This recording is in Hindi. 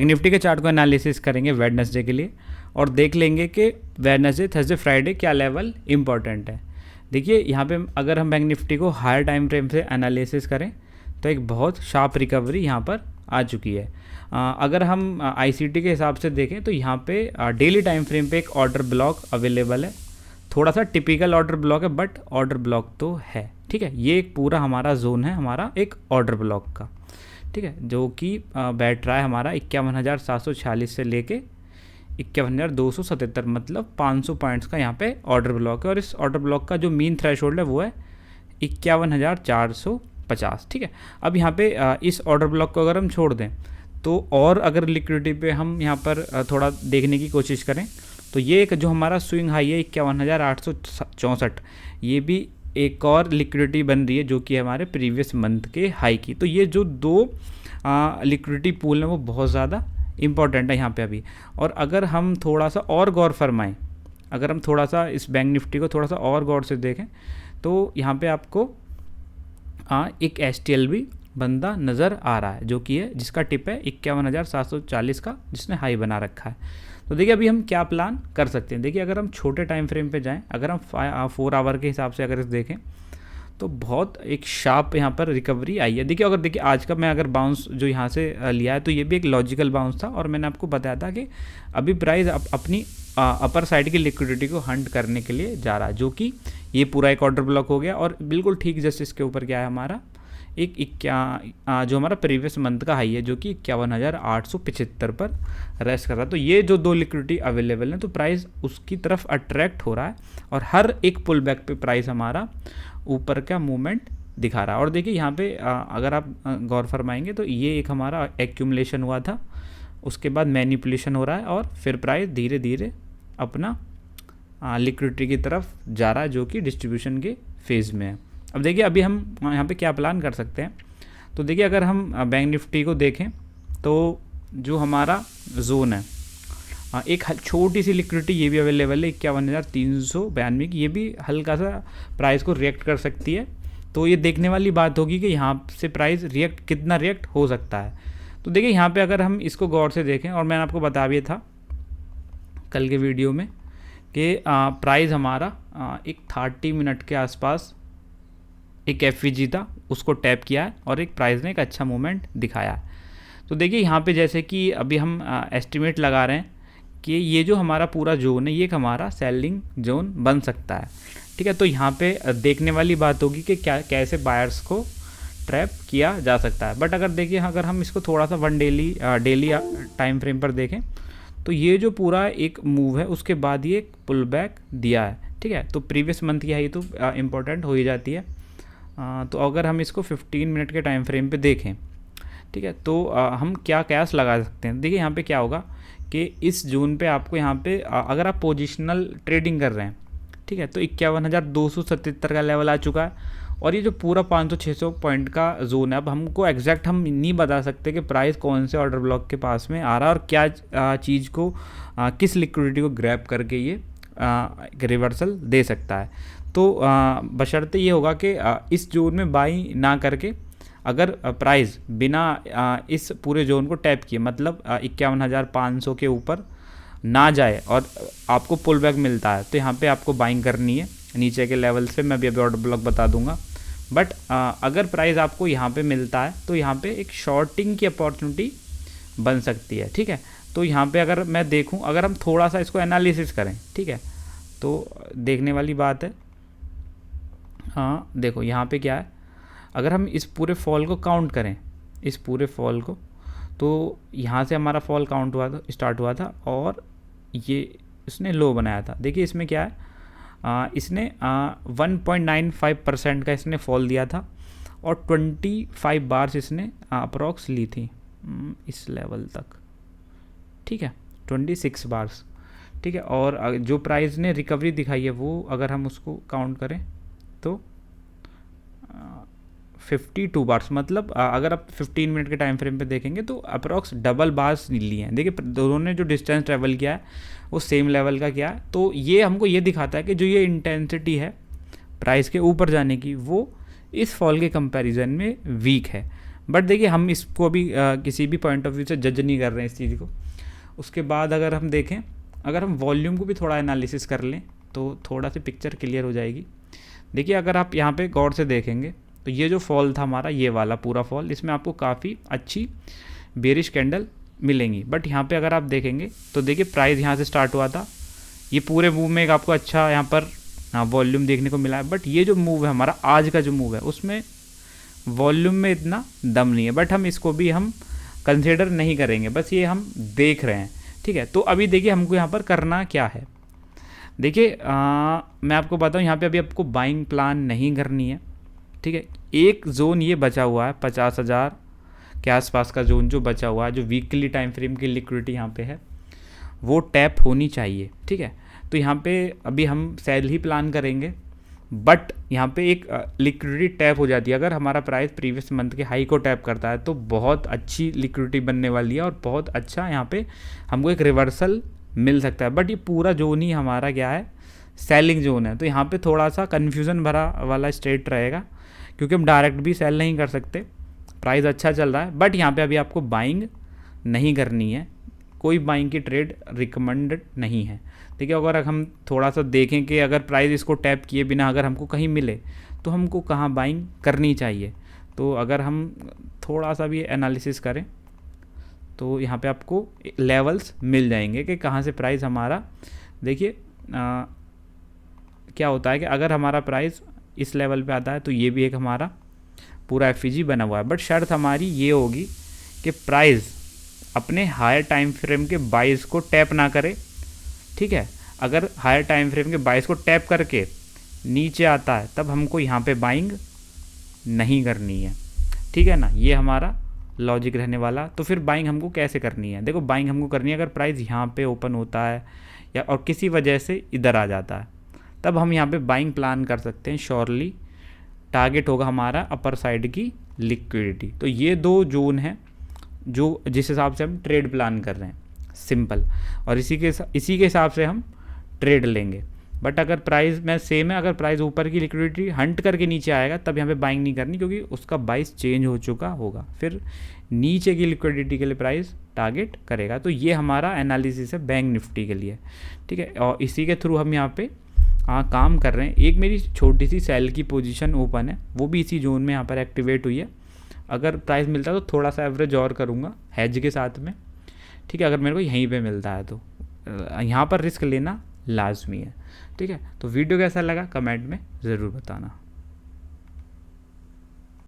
निफ्टी के चार्ट को एनालिसिस करेंगे वेडनेसडे के लिए और देख लेंगे कि वेडनेसडे, थर्सडे, फ्राइडे क्या लेवल इंपॉर्टेंट है। देखिए यहाँ पे अगर हम बैंक निफ्टी को हायर टाइम फ्रेम से एनालिसिस करें तो एक बहुत शार्प रिकवरी यहाँ पर आ चुकी है। अगर हम आईसीटी के हिसाब से देखें तो यहाँ पे डेली टाइम फ्रेम पे एक ऑर्डर ब्लॉक अवेलेबल है। थोड़ा सा टिपिकल ऑर्डर ब्लॉक है बट ऑर्डर ब्लॉक तो है, ठीक है। ये एक पूरा हमारा जोन है हमारा एक ऑर्डर ब्लॉक का, ठीक है, जो कि बैठ रहा है हमारा 51,746 से लेके 51,277, मतलब 500 पॉइंट्स का यहाँ पे ऑर्डर ब्लॉक है। और इस ऑर्डर ब्लॉक का जो मीन थ्रेशोल्ड है वो है 51,450, ठीक है। अब यहाँ पे इस ऑर्डर ब्लॉक को अगर हम छोड़ दें तो और अगर लिक्विडिटी पे हम यहाँ पर थोड़ा देखने की कोशिश करें तो ये एक जो हमारा स्विंग हाई है 51,864, ये भी एक और लिक्विडिटी बन रही है जो कि हमारे प्रीवियस मंथ के हाई की। तो ये जो दो लिक्विडिटी पूल हैं वो बहुत ज़्यादा इम्पॉर्टेंट है यहाँ पे अभी। और अगर हम थोड़ा सा और गौर फरमाएं, अगर हम थोड़ा सा इस बैंक निफ्टी को थोड़ा सा और गौर से देखें तो यहाँ पे आपको एक STLB बंदा नज़र आ रहा है जो कि है जिसका टिप है 51,740 का, जिसने हाई बना रखा है। तो देखिए अभी हम क्या प्लान कर सकते हैं। देखिए अगर हम छोटे टाइम फ्रेम पे जाएं, अगर हम 4 आवर के हिसाब से अगर इस देखें तो बहुत एक शार्प यहाँ पर रिकवरी आई है। देखिए अगर आज का मैं अगर बाउंस जो यहाँ से लिया है तो ये भी एक लॉजिकल बाउंस था और मैंने आपको बताया था कि अभी प्राइस अपनी अपर साइड की लिक्विडिटी को हंट करने के लिए जा रहा है, जो कि ये पूरा एक ऑर्डर ब्लॉक हो गया। और बिल्कुल ठीक जस्ट इसके ऊपर क्या है हमारा जो हमारा प्रीवियस मंथ का हाई है जो कि 51,875 पर रेस्ट कर रहा है। तो ये जो दो लिक्विडिटी अवेलेबल है तो प्राइस उसकी तरफ अट्रैक्ट हो रहा है और हर एक पुल बैक पे प्राइस हमारा ऊपर का मूवमेंट दिखा रहा है। और देखिए यहाँ पे अगर आप गौर फरमाएंगे तो ये एक हमारा एक्यूमुलेशन हुआ था, उसके बाद मैनिपुलेशन हो रहा है और फिर प्राइस धीरे धीरे अपना लिक्विडिटी की तरफ जा रहा है जो कि डिस्ट्रीब्यूशन के फेज़ में है। अब देखिए अभी हम यहाँ पे क्या प्लान कर सकते हैं। तो देखिए अगर हम बैंक निफ्टी को देखें तो जो हमारा जोन है एक छोटी सी लिक्विडिटी ये भी अवेलेबल है 51,392 की, ये भी हल्का सा प्राइस को रिएक्ट कर सकती है। तो ये देखने वाली बात होगी कि यहाँ से प्राइस कितना रिएक्ट हो सकता है। तो देखिए यहाँ पे अगर हम इसको गौर से देखें, और मैंने आपको बता दिया था कल के वीडियो में कि प्राइस हमारा एक 30 मिनट के आसपास एक FVG था, उसको टैप किया है और एक प्राइस ने एक अच्छा मूवमेंट दिखाया है। तो देखिए यहाँ पे जैसे कि अभी हम एस्टिमेट लगा रहे हैं कि ये जो हमारा पूरा जोन है ये एक हमारा सेलिंग जोन बन सकता है, ठीक है। तो यहाँ पे देखने वाली बात होगी कि कैसे बायर्स को ट्रैप किया जा सकता है। बट अगर देखिए अगर हम इसको थोड़ा सा डेली टाइम फ्रेम पर देखें तो ये जो पूरा एक मूव है उसके बाद ये एक पुल बैक दिया है, ठीक है। तो प्रीवियस मंथ की हाई तो इम्पोर्टेंट हो ही जाती है। तो अगर हम इसको 15 मिनट के टाइम फ्रेम पे देखें, ठीक है, तो हम क्या कयास लगा सकते हैं। देखिए यहाँ पे क्या होगा कि इस जोन पे आपको यहाँ पे अगर आप पोजिशनल ट्रेडिंग कर रहे हैं, ठीक है, तो 51,277 का लेवल आ चुका है और ये जो पूरा 500-600 पॉइंट का जोन है। अब हमको एग्जैक्ट हम नहीं बता सकते कि प्राइस कौन से ऑर्डर ब्लॉक के पास में आ रहा है और क्या चीज़ को किस लिक्विडिटी को ग्रैब करके ये रिवर्सल दे सकता है। तो बशर्ते ये होगा कि इस जोन में बाई ना करके अगर प्राइस बिना इस पूरे जोन को टैप किए, मतलब 51,500 के ऊपर ना जाए और आपको पुल बैक मिलता है तो यहाँ पे आपको बाइंग करनी है नीचे के लेवल से। मैं अभी ऑर्डर ब्लॉक बता दूंगा। बट अगर प्राइस आपको यहाँ पे मिलता है तो यहाँ पे एक शॉर्टिंग की अपॉर्चुनिटी बन सकती है, ठीक है। तो यहाँ पे अगर मैं देखूँ, अगर हम थोड़ा सा इसको एनालिसिस करें, ठीक है, तो देखने वाली बात है। हाँ देखो यहाँ पे क्या है, अगर हम इस पूरे फॉल को काउंट करें, इस पूरे फॉल को, तो यहाँ से हमारा फॉल काउंट हुआ था, स्टार्ट हुआ था और ये इसने लो बनाया था। देखिए इसमें क्या है, इसने 1.95% का इसने फॉल दिया था और 25 बार्स इसने अप्रॉक्स ली थी इस लेवल तक, ठीक है, 26 बार्स, ठीक है। और जो प्राइस ने रिकवरी दिखाई है वो अगर हम उसको काउंट करें तो 52 बार्स, मतलब अगर आप 15 मिनट के टाइम फ्रेम पे देखेंगे तो अप्रॉक्स डबल बार्स लिए हैं। देखिए दोनों ने जो डिस्टेंस ट्रेवल किया है वो सेम लेवल का किया है। तो ये हमको ये दिखाता है कि जो ये इंटेंसिटी है प्राइस के ऊपर जाने की वो इस फॉल के कंपैरिजन में वीक है। बट देखिए हम इसको अभी किसी भी पॉइंट ऑफ व्यू से जज नहीं कर रहे हैं इस चीज़ को। उसके बाद अगर हम देखें, अगर हम वॉल्यूम को भी थोड़ा एनालिसिस कर लें तो थोड़ा सी पिक्चर क्लियर हो जाएगी। देखिए अगर आप यहाँ पे गौर से देखेंगे तो ये जो फॉल था हमारा, ये वाला पूरा फॉल, इसमें आपको काफ़ी अच्छी बेरिश कैंडल मिलेंगी। बट यहाँ पे अगर आप देखेंगे तो देखिए प्राइस यहाँ से स्टार्ट हुआ था, ये पूरे मूव में एक आपको अच्छा यहाँ पर वॉल्यूम देखने को मिला है। बट ये जो मूव है हमारा आज का जो मूव है उसमें वॉल्यूम में इतना दम नहीं है, बट हम इसको भी हम कंसिडर नहीं करेंगे, बस ये हम देख रहे हैं, ठीक है। तो अभी देखिए हमको यहाँ पर करना क्या है। देखिए मैं आपको बताऊँ, यहाँ पे अभी आपको बाइंग प्लान नहीं करनी है, ठीक है। एक जोन ये बचा हुआ है 50,000 के आसपास का जोन जो बचा हुआ है, जो वीकली टाइम फ्रेम की लिक्विडिटी यहाँ पे है, वो टैप होनी चाहिए, ठीक है। तो यहाँ पे अभी हम सेल ही प्लान करेंगे, बट यहाँ पे एक लिक्विडिटी टैप हो जाती है। अगर हमारा प्राइस प्रीवियस मंथ के हाई को टैप करता है तो बहुत अच्छी लिक्विडिटी बनने वाली है और बहुत अच्छा यहाँ पे हमको एक रिवर्सल मिल सकता है। बट ये पूरा जोन ही हमारा क्या है, सेलिंग जोन है। तो यहाँ पे थोड़ा सा कन्फ्यूज़न भरा वाला स्टेट रहेगा, क्योंकि हम डायरेक्ट भी सेल नहीं कर सकते। प्राइस अच्छा चल रहा है, बट यहाँ पे अभी आपको बाइंग नहीं करनी है, कोई बाइंग की ट्रेड रिकमेंडेड नहीं है। देखिए अगर हम थोड़ा सा देखें कि अगर प्राइस इसको टैप किए बिना अगर हमको कहीं मिले तो हमको कहाँ बाइंग करनी चाहिए, तो अगर हम थोड़ा सा भी एनालिसिस करें तो यहाँ पे आपको लेवल्स मिल जाएंगे कि कहाँ से प्राइस हमारा, देखिए क्या होता है कि अगर हमारा प्राइस इस लेवल पे आता है तो ये भी एक हमारा पूरा एफईजी बना हुआ है। बट शर्त हमारी ये होगी कि प्राइस अपने हायर टाइम फ्रेम के 22 को टैप ना करे, ठीक है। अगर हायर टाइम फ्रेम के 22 को टैप करके नीचे आता है तब हमको यहाँ पे बाइंग नहीं करनी है, ठीक है ना। ये हमारा लॉजिक रहने वाला। तो फिर बाइंग हमको कैसे करनी है, देखो बाइंग हमको करनी है अगर प्राइस यहाँ पे ओपन होता है या और किसी वजह से इधर आ जाता है, तब हम यहाँ पे बाइंग प्लान कर सकते हैं। श्योरली टारगेट होगा हमारा अपर साइड की लिक्विडिटी। तो ये दो जोन है जो जिस हिसाब से हम ट्रेड प्लान कर रहे हैं, सिंपल, और इसी के हिसाब से हम ट्रेड लेंगे। बट अगर प्राइस में सेम है, अगर प्राइस ऊपर की लिक्विडिटी हंट करके नीचे आएगा तब यहाँ पे बाइंग नहीं करनी, क्योंकि उसका बाइस चेंज हो चुका होगा, फिर नीचे की लिक्विडिटी के लिए प्राइस टारगेट करेगा। तो ये हमारा एनालिसिस है बैंक निफ्टी के लिए, ठीक है। और इसी के थ्रू हम यहाँ पे काम कर रहे हैं। एक मेरी छोटी सी सेल की पोजीशन ओपन है, वो भी इसी जोन में यहाँ पर एक्टिवेट हुई है। अगर प्राइस मिलता है तो थोड़ा सा एवरेज और करूँगा हेज के साथ में, ठीक है। अगर मेरे को यहीं पे मिलता है तो यहाँ पर रिस्क लेना लाजमी है, ठीक है। तो वीडियो कैसा लगा कमेंट में ज़रूर बताना।